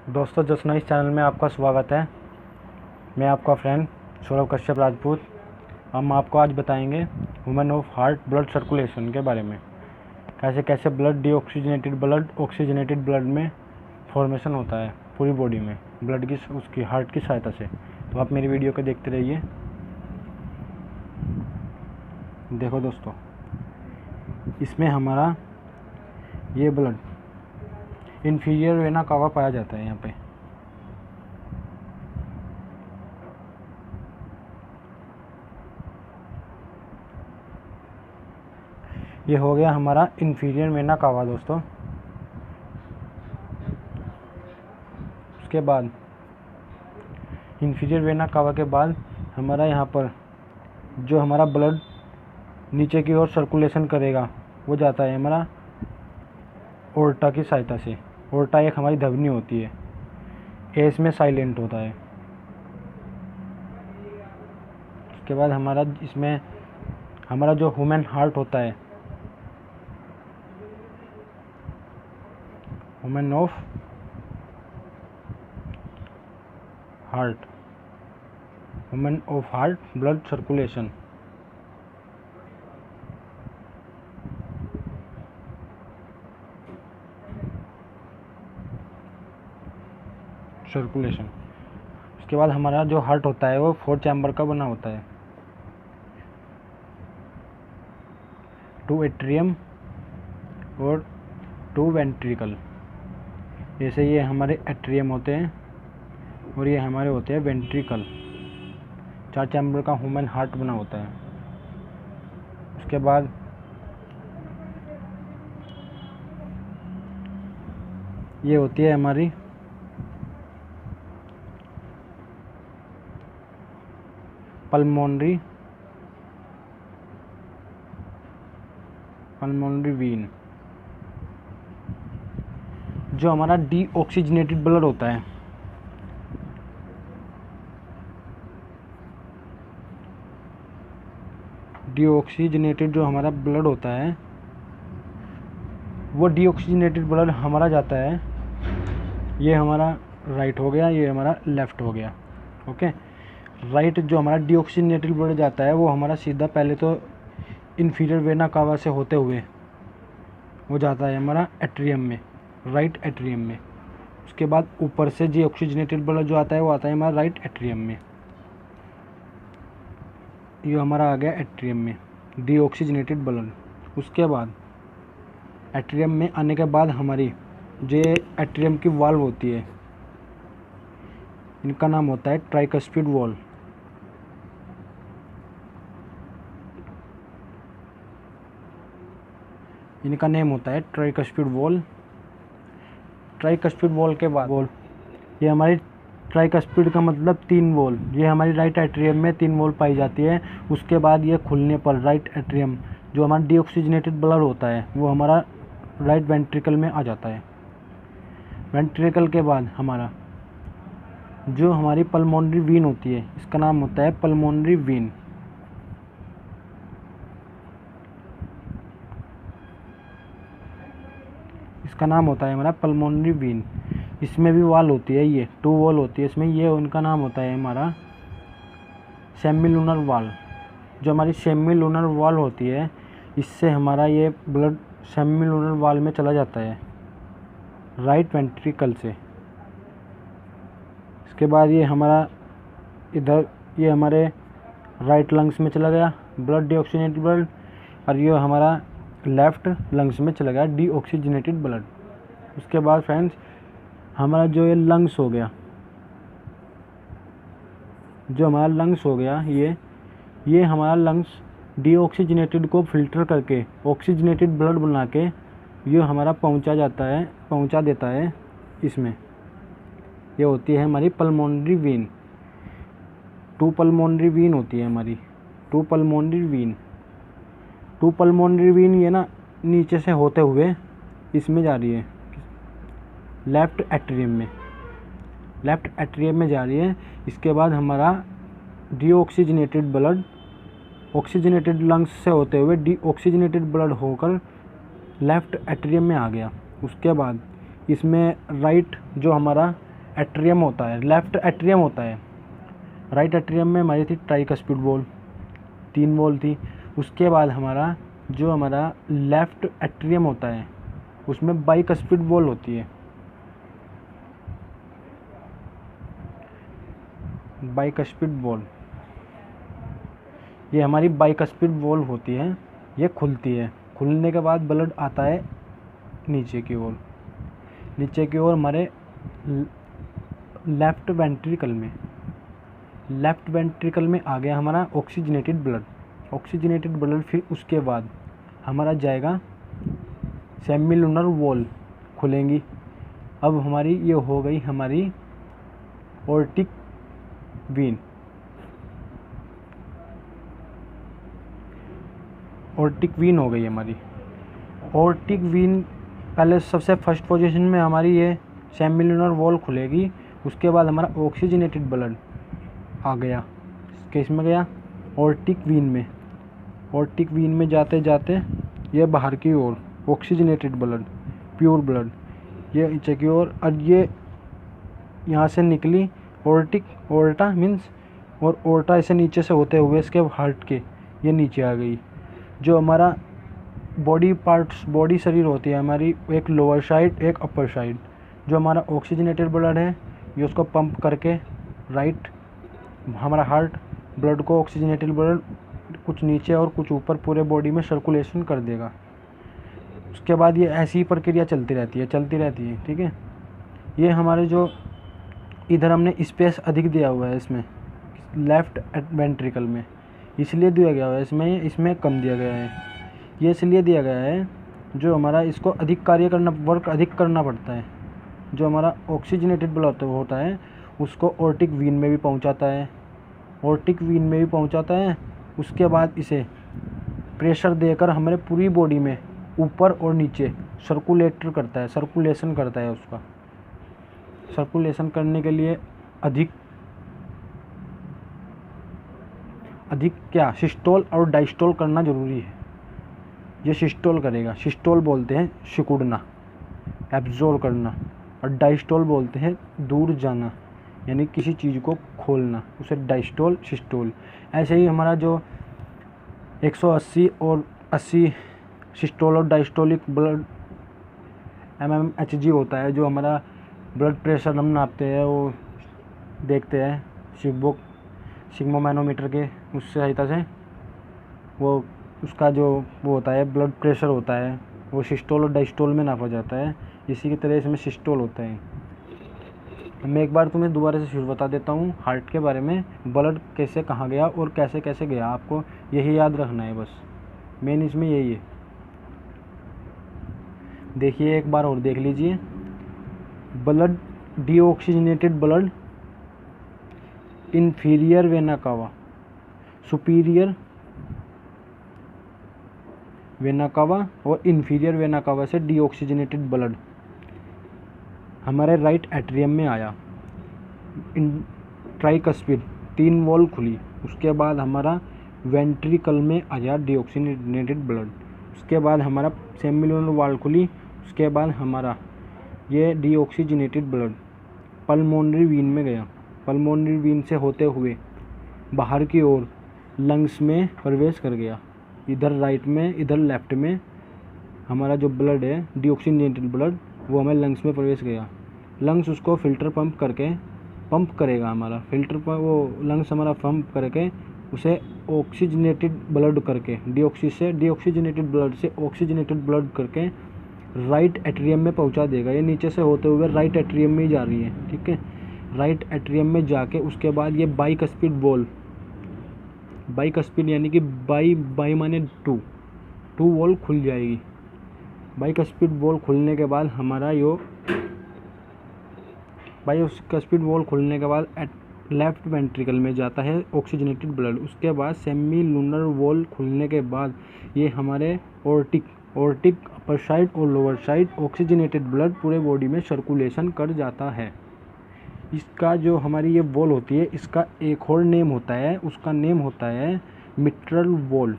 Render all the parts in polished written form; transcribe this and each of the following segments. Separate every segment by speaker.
Speaker 1: दोस्तों, जसना इस चैनल में आपका स्वागत है। मैं आपका फ्रेंड सौरभ कश्यप राजपूत। हम आपको आज बताएंगे women of heart blood circulation के बारे में। कैसे कैसे blood deoxygenated blood oxygenated blood में फॉर्मेशन होता है पूरी बॉडी में ब्लड की उसकी हार्ट की सहायता से। तो आप मेरी वीडियो को देखते रहिए। देखो दोस्तों, इसमें हमारा ये ब्लड इन्फीरियर वेना कावा पाया जाता है। यहाँ पे ये हो गया हमारा इन्फीरियर वेना कावा दोस्तों। उसके बाद इन्फीरियर वेना कावा के बाद हमारा यहाँ पर जो हमारा ब्लड नीचे की ओर सर्कुलेशन करेगा वो जाता है हमारा ओर्टा की सहायता से। ओर्टा एक हमारी धमनी होती है, ए इसमें साइलेंट होता है। उसके बाद हमारा इसमें हमारा जो ह्यूमन हार्ट होता है, women of heart blood circulation. उसके बाद हमारा जो हार्ट होता है वो 4 चैम्बर का बना होता है। 2 एट्रियम और 2 वेंट्रिकल। जैसे ये हमारे एट्रियम होते हैं और ये हमारे होते हैं वेंट्रिकल। 4 चैम्बर का ह्यूमन हार्ट बना होता है। उसके बाद ये होती है हमारी पल्मोनरी वीन। जो हमारा डीऑक्सीजनेटेड ब्लड होता है, डीऑक्सीजनेटेड जो हमारा ब्लड होता है वो डीऑक्सीजनेटेड ब्लड हमारा जाता है। ये हमारा राइट हो गया, ये हमारा लेफ़्ट हो गया। ओके, राइट जो हमारा डीऑक्सीजनेटेड ब्लड जाता है वो हमारा सीधा पहले तो इन्फीरियर वेना कावा से होते हुए वो जाता है हमारा एट्रियम में, राइट एट्रियम में। उसके बाद ऊपर से डीऑक्सीजनेटेड ब्लड जो आता है वो आता है हमारा राइट एट्रियम में। ये हमारा आ गया एट्रियम में डीऑक्सीजनेटेड ब्लड। उसके बाद एट्रियम में आने के बाद हमारी जो एट्रियम की वाल्व होती है, इनका नाम होता है ट्राइकस्पिड वॉल्व। इनका नेम होता है ट्राइकस्पिड वॉल्व। ट्राइकस्पिड वॉल्व के बाद ये हमारी ट्राइकस्पिड का मतलब 3 वॉल्व। ये हमारी राइट एट्रियम में 3 वॉल्व पाई जाती है। उसके बाद ये खुलने पर राइट एट्रियम जो हमारा डीऑक्सीजनेटेड ब्लड होता है वो हमारा राइट वेंट्रिकल में आ जाता है। वेंट्रिकल के बाद हमारा जो हमारी पल्मोनरी वीन होती है, इसका नाम होता है पल्मोनरी वीन। इसका नाम होता है हमारा पल्मोनरी वीन। इसमें भी वाल होती है, ये 2 वॉल होती है इसमें। ये उनका नाम होता है हमारा सेमीलुनर वाल। जो हमारी सेमीलुनर वाल होती है, इससे हमारा ये ब्लड सेमीलुनर वाल में चला जाता है राइट वेंट्रिकल से। इसके बाद ये हमारा इधर ये हमारे राइट लंग्स में चला गया ब्लड डीऑक्सीजनेटेड ब्लड, और ये हमारा लेफ़्ट लंग्स में चला गया डीऑक्सीजनेटेड ब्लड। उसके बाद फ्रेंड्स हमारा जो ये लंग्स हो गया, जो हमारा लंग्स हो गया, ये हमारा लंग्स डीऑक्सीजनेटेड को फिल्टर करके ऑक्सीजनेटेड ब्लड बना के ये हमारा पहुंचा देता है इसमें। ये होती है हमारी पल्मोनरी वीन। 2 पल्मोनरी वीन होती है हमारी, 2 पल्मोनरी वीन। ये ना नीचे से होते हुए इसमें जा रही है लेफ़्ट एट्रियम में जा रही है। इसके बाद हमारा डीऑक्सीजनेटेड ब्लड ऑक्सीजनेटेड लंग्स से होते हुए डीऑक्सीजनेटेड ब्लड होकर लेफ़्ट एट्रियम में आ गया। उसके बाद इसमें राइट जो हमारा एट्रियम होता है, लेफ्ट एट्रियम होता है। राइट एट्रियम में हमारी थी ट्राइकस्पिड वॉल, 3 वॉल थी। उसके बाद हमारा जो हमारा लेफ्ट एट्रियम होता है उसमें बाइकस्पिड वॉल होती है। बाइकस्पिड वॉल, ये हमारी बाइकस्पिड वॉल होती है, ये खुलती है। खुलने के बाद ब्लड आता है नीचे की ओर, नीचे की ओर हमारे लेफ्ट वेंट्रिकल में। लेफ्ट वेंट्रिकल में आ गया हमारा ऑक्सीजनेटेड ब्लड। ऑक्सीजनेटेड ब्लड फिर उसके बाद हमारा जाएगा सेमिलुनर वॉल खुलेंगी। अब हमारी ये हो गई हमारी ऑर्टिक वीन। ऑर्टिक वीन हो गई हमारी। ऑर्टिक वीन पहले सबसे फर्स्ट पोजीशन में हमारी ये सेमिलुनर वॉल खुलेगी। उसके बाद हमारा ऑक्सीजनेटेड ब्लड आ गया, किस में गया? ऑर्टिक वीन में। ऑर्टिक वीन में जाते जाते ये बाहर की ओर ऑक्सीजनेटेड ब्लड, प्योर ब्लड, ये नीचे की ओर। और ये यहाँ से निकली ऑर्टिक, ओर्टा मीन्स, और ओर्टा ऐसे नीचे से होते हुए इसके हार्ट के ये नीचे आ गई। जो हमारा बॉडी पार्ट्स, बॉडी शरीर होती है हमारी, एक लोअर साइड एक अपर साइड। जो हमारा ऑक्सीजनेटेड ब्लड है ये उसको पंप करके राइट हमारा हार्ट ब्लड को, ऑक्सीजनेटेड ब्लड कुछ नीचे और कुछ ऊपर पूरे बॉडी में सर्कुलेशन कर देगा। उसके बाद ये ऐसी ही प्रक्रिया चलती रहती है, ठीक है। ये हमारे जो इधर हमने स्पेस अधिक दिया हुआ है इसमें लेफ्ट वेंट्रिकल में, इसलिए दिया गया हुआ है, इसमें कम दिया गया है। ये इसलिए दिया गया है जो हमारा इसको अधिक कार्य करना, वर्क अधिक करना पड़ता है। जो हमारा ऑक्सीजनेटेड ब्लड होता है उसको ऑर्टिक वीन में भी पहुंचाता है, ऑर्टिक वीन में भी पहुंचाता है। उसके बाद इसे प्रेशर देकर हमारे पूरी बॉडी में ऊपर और नीचे सर्कुलेटर करता है, सर्कुलेशन करता है। उसका सर्कुलेशन करने के लिए अधिक क्या सिस्टोल और डायस्टोल करना ज़रूरी है। ये सिस्टोल करेगा, सिस्टोल बोलते हैं सिकुड़ना, एब्जॉर्ब करना, और डायस्टोल बोलते हैं दूर जाना, यानी किसी चीज़ को खोलना, उसे डायस्टोल, सिस्टोल। ऐसे ही हमारा जो 180 और 80 सिस्टोल और डायस्टोलिक ब्लड mmHg होता है। जो हमारा ब्लड प्रेशर हम नापते हैं, वो देखते हैं सिग्मोमैनोमीटर के उस सहायता से, वो उसका जो वो होता है ब्लड प्रेशर होता है वो सिस्टोल और डायस्टोल में नापा जाता है। इसी की तरह इसमें सिस्टोल होता है। मैं एक बार तुम्हें दोबारा से शुरू बता देता हूँ हार्ट के बारे में, ब्लड कैसे कहाँ गया और कैसे कैसे गया, आपको यही याद रखना है बस, मेन इसमें यही है। देखिए एक बार और देख लीजिए, blood deoxygenated blood inferior vena cava, superior vena cava और इन्फीरियर वेना कावा से डीऑक्सीजनेटेड ब्लड हमारे राइट एट्रियम में आया। ट्राइकस्पिड 3 वॉल खुली। उसके बाद हमारा वेंट्रिकल में आया डीऑक्सीजनेटेड ब्लड। उसके बाद हमारा सेमिलुनर वॉल खुली। उसके बाद हमारा ये डीऑक्सीजनेटेड ब्लड पल्मोनरी वीन में गया। पल्मोनरी वीन से होते हुए बाहर की ओर लंग्स में प्रवेश कर गया। इधर राइट में, इधर लेफ्ट में हमारा जो ब्लड है डीऑक्सीजनेटेड ब्लड, वो हमें लंग्स में प्रवेश गया। लंग्स उसको फिल्टर पंप करेगा हमारा फिल्टर पर, वो लंग्स हमारा पंप करके उसे ऑक्सीजनेटेड ब्लड करके डीऑक्सीजनेटेड ब्लड से ऑक्सीजनेटेड ब्लड करके राइट एट्रियम में पहुंचा देगा। ये नीचे से होते हुए राइट एट्रियम में ही जा रही है, ठीक है। राइट एट्रियम में जाके उसके बाद ये बाइकस्पिड वॉल, बाइकस्पिड यानी कि बाई माने 2 वॉल खुल जाएगी। बाइकस्पिड वॉल खुलने के बाद हमारा यो बाइकस्पिड वॉल खुलने के बाद लेफ्ट वेंट्रिकल में जाता है ऑक्सीजनेटेड ब्लड। उसके बाद सेमीलुनर वॉल खुलने के बाद ये हमारे ऑर्टिक अपर साइड और लोअर साइड ऑक्सीजनेटेड ब्लड पूरे बॉडी में सर्कुलेशन कर जाता है। इसका जो हमारी ये वॉल होती है इसका एक और नेम होता है, उसका नेम होता है मिट्रल वॉल।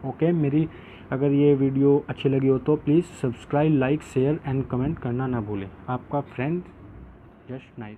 Speaker 1: ओके, मेरी अगर ये वीडियो अच्छी लगी हो तो please subscribe, like, share and comment करना ना भूलें। आपका फ्रेंड जस्ट नाइस।